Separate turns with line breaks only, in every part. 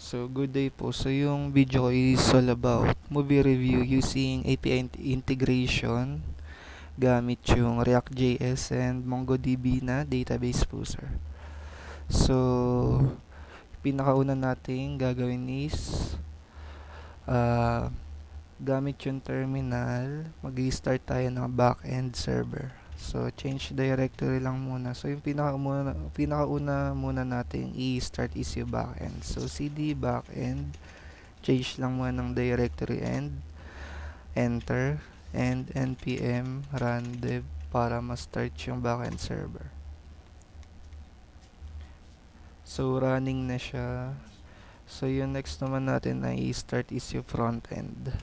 So, good day po. So, yung video is all about movie review using API integration gamit yung React.js and MongoDB na database po, sir. So, pinakauna natin gagawin is uh, gamit yung terminal, mag-start tayo ng backend server. So, change directory lang muna. So, yung pinakauna muna natin i-start is yung backend. So, cd backend, change lang muna ng directory and enter and npm run dev para ma-start yung backend server. So, running na siya. So, yung next naman natin na i-start is yung front end.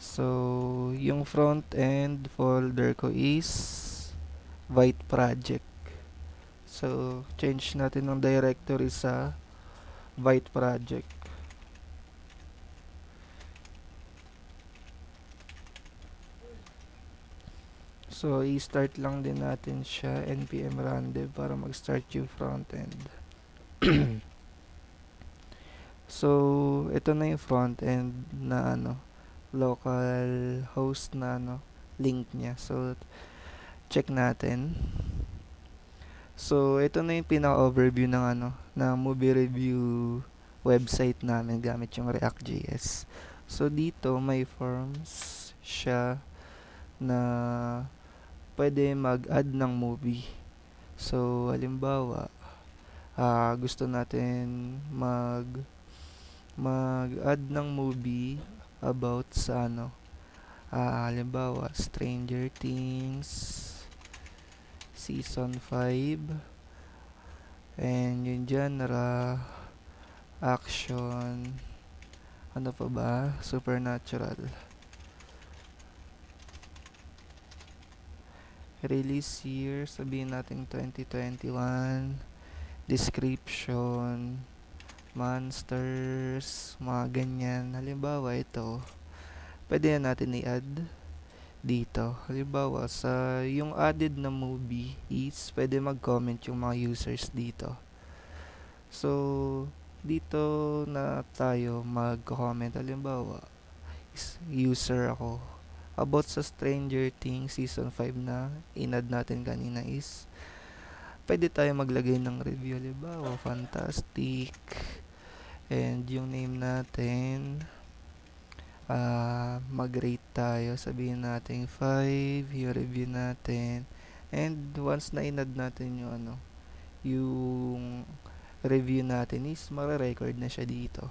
So, yung front end folder ko is White Project. So, change natin ng directory sa White Project. So, i-start lang din natin siya npm run dev para mag-start yung front end. So, ito na yung front end na local host na link niya. So, check natin. So, ito na yung pinaka-overview ng na movie review website namin gamit yung React.js. So, dito may forms siya na pwede mag-add ng movie. So, halimbawa, gusto natin mag-add ng movie about sa halimbawa, Stranger Things Season 5 and yung genre action, ano pa ba, supernatural. Release year, sabihin natin 2021. Description, monsters, mga ganyan. Halimbawa ito, pwede natin i-add dito. Halimbawa, sa yung added na movie is pwede mag-comment yung mga users dito. So, dito na tayo mag-comment. Halimbawa, user ako. About sa Stranger Things Season 5 na in-add natin kanina is pwede tayo maglagay ng review. Halimbawa, fantastic. And yung name natin, mag-rate tayo, sabihin natin 5, yung review natin, and once na in-add natin yung review natin is mare-record na siya dito.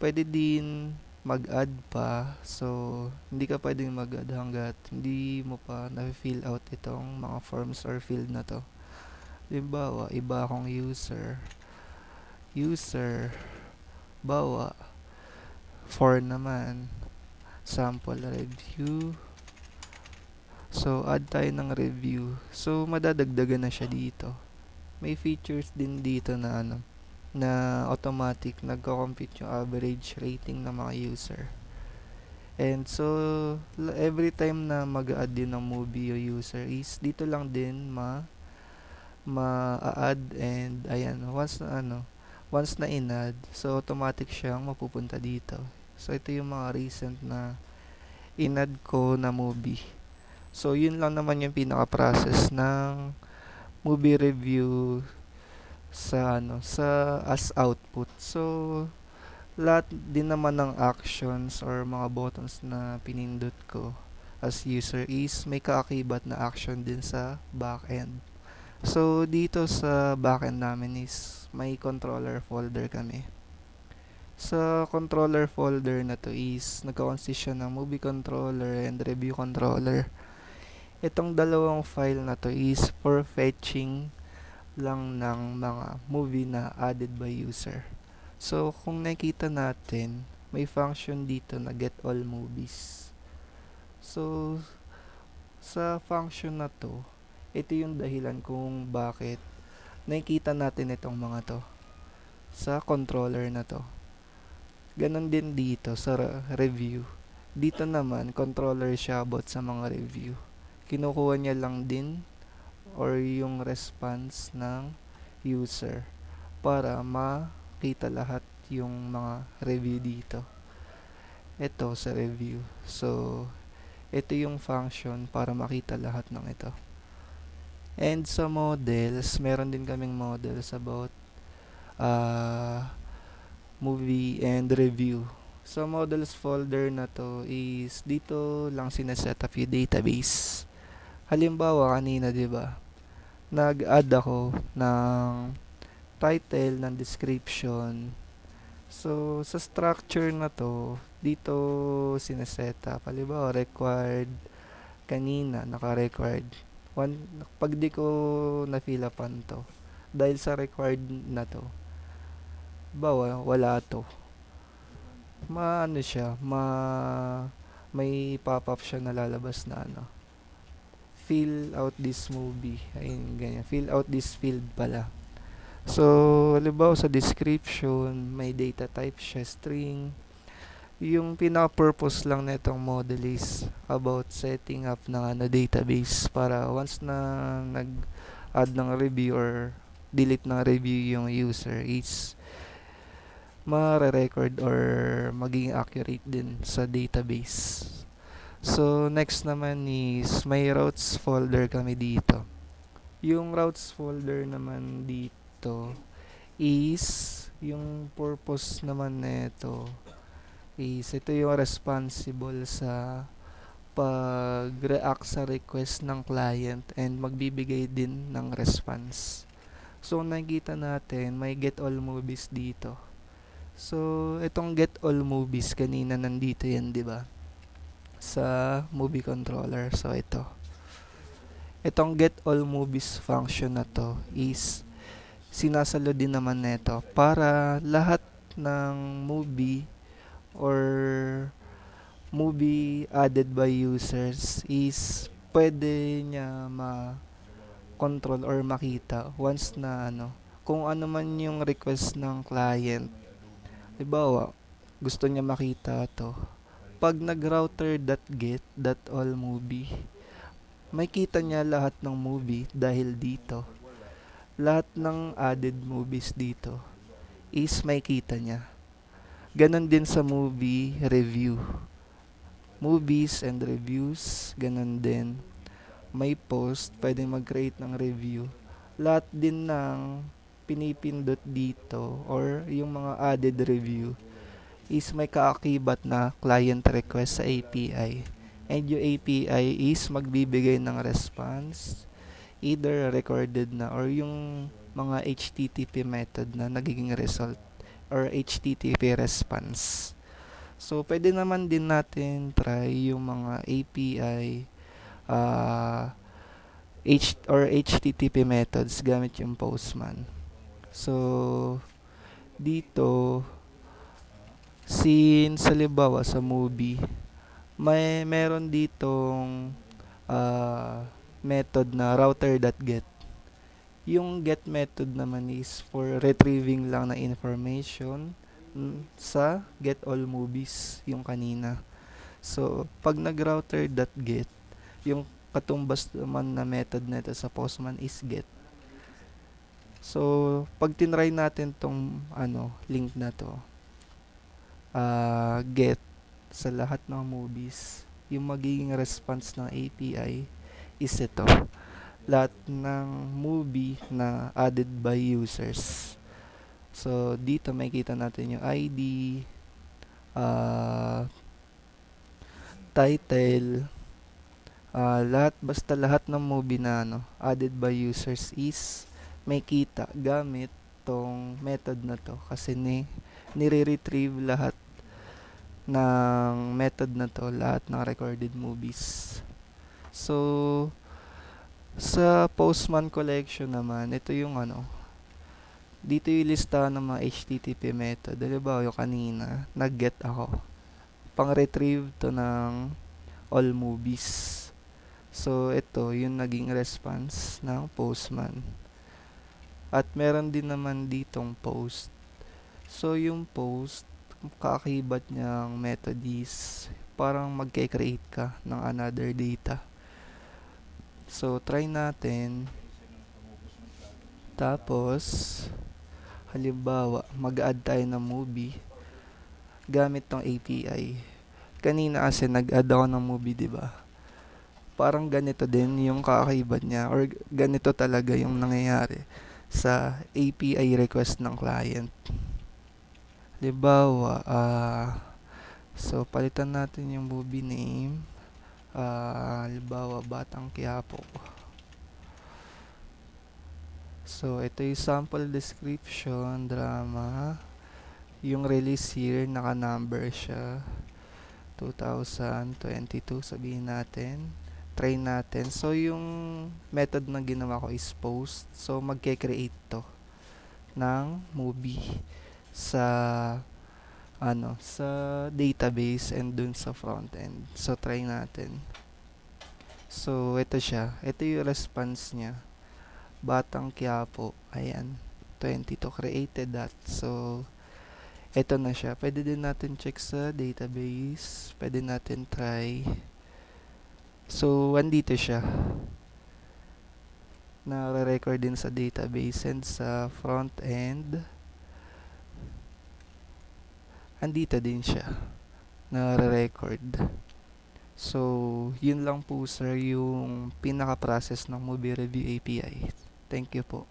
Pwede din mag-add pa, so hindi ka pwedeng mag-add hanggat hindi mo pa na-fill out itong mga forms or field na to. Halimbawa, iba akong user, bawa 4 naman, sample review. So, add tayo ng review. So, madadagdagan na siya dito. May features din dito na na automatic nagko-compute yung average rating ng mga user. And so, every time na mag-add din ng movie o user is dito lang din ma-add and ayan, once na in-add, so automatic siyang mapupunta dito. So, ito yung mga recent na in-add ko na movie. So, yun lang naman yung pinaka-process ng movie review sa as output. So, lahat din naman ng actions or mga buttons na pinindot ko as user is may kaakibat na action din sa backend. So, dito sa backend namin is may controller folder kami. Sa controller folder na to is nagka-consist siya ng movie controller and review controller. Itong dalawang file na to is for fetching lang ng mga movie na added by user. So, kung nakita natin, may function dito na get all movies. So, sa function na to, ito yung dahilan kung bakit nakikita natin itong mga to sa controller na to. Ganon din dito sa review. Dito naman, controller siya about sa mga review. Kinukuha niya lang din or yung response ng user para makita lahat yung mga review dito. Ito sa review. So, ito yung function para makita lahat ng ito. And sa models, meron din kaming models about uh, movie and review. So, models folder na to is dito lang sineset up yung database. Halimbawa, kanina, di ba? Nag-add ako ng title, ng description. So, sa structure na to, dito sineset up. Halimbawa, required kanina, naka-required. Pag di ko na-fill upan to, dahil sa required na to, bawa, wala to. Maano siya, may pop-up siya na lalabas na ano, fill out this movie. Ayun, ganyan. Fill out this field pala. So, halimbawa sa description, may data type siya, string. Yung pinaka-purpose lang nitong model is about setting up ng ano, database para once na nag-add ng review or delete ng review yung user is mare-record or maging accurate din sa database. So, next naman is may routes folder kami dito. Yung routes folder naman dito is yung purpose naman nito is ito yung responsible sa pag-react sa request ng client and magbibigay din ng response. So, nakikita natin may get all movies dito. So, itong get all movies kanina nandito yan, di ba? Sa movie controller. So, ito. Itong get all movies function na to is sinasalo din naman neto para lahat ng movie or movie added by users is pwede niya ma-control or makita once na ano, kung ano man yung request ng client. Halimbawa, gusto niya makita to. Pag nag-router.get.all movie, may kita niya lahat ng movie dahil dito. Lahat ng added movies dito is may kita niya. Ganon din sa movie review. Movies and reviews, ganon din. May post, pwedeng mag-create ng review. Lahat din ng pinipindot dito or yung mga added review is may kaakibat na client request sa API. And yung API is magbibigay ng response, either recorded na or yung mga HTTP method na nagiging result or HTTP response. So, pwede naman din natin try yung mga API or HTTP methods gamit yung Postman. So, dito, since halimbawa sa movie, meron ditong method na router.get. Yung get method naman is for retrieving lang na information sa get all movies yung kanina. So, pag nag-router.get, yung katumbas naman na method nito sa Postman is get. So, pag tinry natin tong link na to, get sa lahat ng movies, yung magiging response ng API is ito. Lahat ng movie na added by users. So, dito makikita natin yung ID, title, basta lahat ng movie na added by users is may kita gamit tong method na to kasi nire-retrieve lahat ng method na to, lahat ng recorded movies. So, sa Postman collection naman, ito yung dito yung lista ng mga HTTP method. Halimbawa, yung kanina, nag-get ako. Pang-retrieve to ng all movies. So, ito yung naging response ng Postman. At meron din naman ditong post. So, yung post, kaakibat niyang method is parang magke-create ka ng another data. So, try natin. Tapos, Halimbawa, mag-add tayo ng movie gamit tong API. Kanina kasi nag-add ako ng movie, 'di ba? Parang ganito din yung kakaiba niya or ganito talaga yung nangyayari sa API request ng client. Halimbawa, so palitan natin yung movie name. Halimbawa, Batang Quiapo. So, ito yung sample description, drama. Yung release year, naka-number siya. 2022, sabihin natin. Try natin. So, yung method na ginawa ko is post. So, magke-create to ng movie sa sa database and dun sa front end. So, try natin. So, ito siya. Ito yung response niya. Batang Quiapo. Ayan. 22 created that. So, ito na siya. Pwede din natin check sa database. Pwede natin try. So, andito siya. Na-record din sa database and sa front end. Andito din siya. Na-record. So, yun lang po sir yung pinaka-process ng Movie Review API. Thank you po.